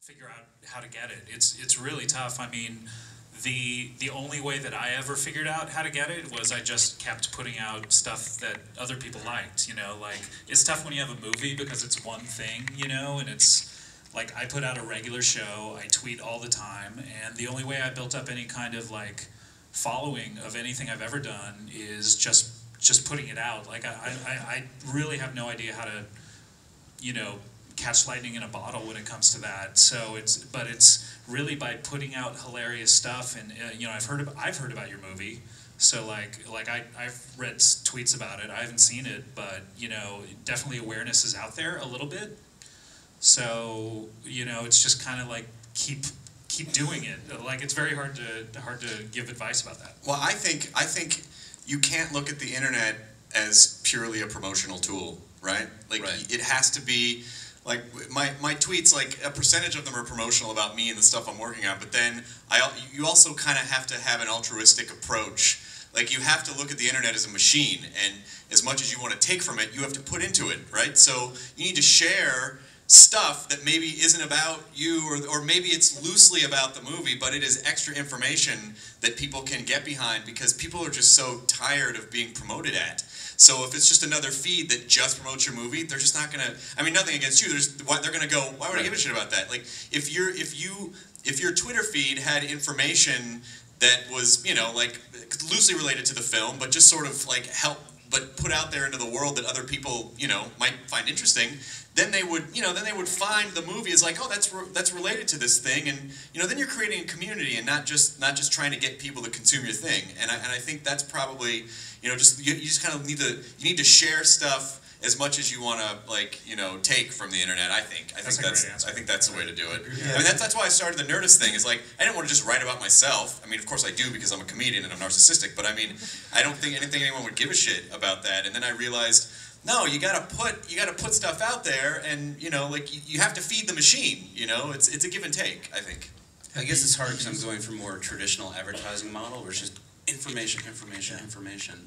figure out how to get it. It's really tough. I mean, the only way that I ever figured out how to get it was I just kept putting out stuff that other people liked, you know, like it's tough when you have a movie because it's one thing, you know, and it's like I put out a regular show, I tweet all the time, and the only way I built up any kind of like following of anything I've ever done is just putting it out. Like I really have no idea how to, you know, catch lightning in a bottle when it comes to that. So it's really by putting out hilarious stuff, and you know, I've heard about your movie. So like I've read tweets about it. I haven't seen it, but you know, definitely awareness is out there a little bit. So you know, it's just kind of like keep doing it. Like it's very hard to give advice about that. Well, I think you can't look at the internet as purely a promotional tool, right? Like it has to be. Like my tweets, like a percentage of them are promotional about me and the stuff I'm working on, but then you also kind of have to have an altruistic approach. Like you have to look at the internet as a machine, and as much as you want to take from it, you have to put into it, right? So you need to share stuff that maybe isn't about you, or maybe it's loosely about the movie, but it is extra information that people can get behind because people are just so tired of being promoted at. So if it's just another feed that just promotes your movie, they're just not gonna. I mean, nothing against you. They're gonna go, why would I give a shit about that? Like if your Twitter feed had information that was, you know, like loosely related to the film, but just sort of like but put out there into the world that other people, you know, might find interesting, then they would, you know, find the movie as like, oh, that's related to this thing, and you know, then you're creating a community and not just trying to get people to consume your thing. And I think that's probably, you know, you just kind of need to share stuff as much as you want to, like, you know, take from the internet. I think that's the way to do it. Yeah. I mean, that's why I started the Nerdist thing. Is like I didn't want to just write about myself. I mean, of course I do because I'm a comedian and I'm narcissistic. But I mean, I don't think anyone would give a shit about that. And then I realized, no, you gotta put stuff out there, and you know, like you have to feed the machine. You know, it's a give and take. I think. I guess it's hard because I'm going for more traditional advertising model, where it's just information.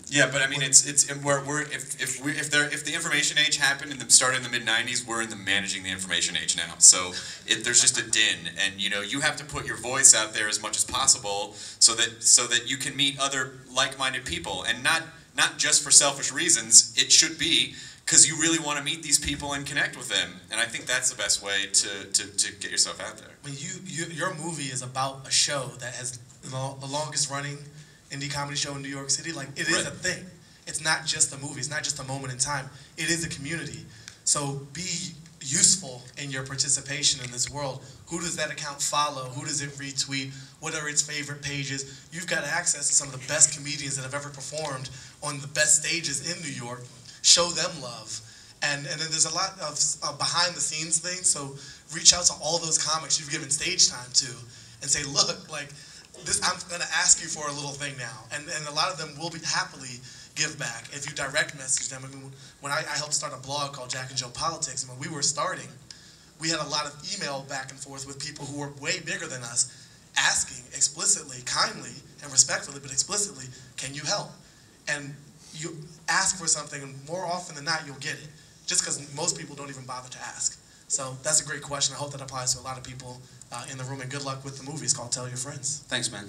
Yeah, but I mean, if the information age happened and started in the mid-90s, we're in the managing the information age now. So there's just a din, and you know, you have to put your voice out there as much as possible, so that you can meet other like-minded people, and not just for selfish reasons. It should be because you really want to meet these people and connect with them, and I think that's the best way to get yourself out there. When your movie is about a show that has the longest running indie comedy show in New York City. Like, it is a thing. It's not just a movie. It's not just a moment in time. It is a community. So be useful in your participation in this world. Who does that account follow? Who does it retweet? What are its favorite pages? You've got access to some of the best comedians that have ever performed on the best stages in New York. Show them love. And then there's a lot of behind the scenes things. So reach out to all those comics you've given stage time to and say, look, like, I'm going to ask you for a little thing now. And a lot of them will happily give back if you direct message them. I mean, when I helped start a blog called Jack and Joe Politics, and when we were starting, we had a lot of email back and forth with people who were way bigger than us, asking explicitly, kindly, and respectfully, but explicitly, can you help? And you ask for something, and more often than not, you'll get it, just because most people don't even bother to ask. So that's a great question. I hope that applies to a lot of people in the room, and good luck with the movie. It's called Tell Your Friends. Thanks, man.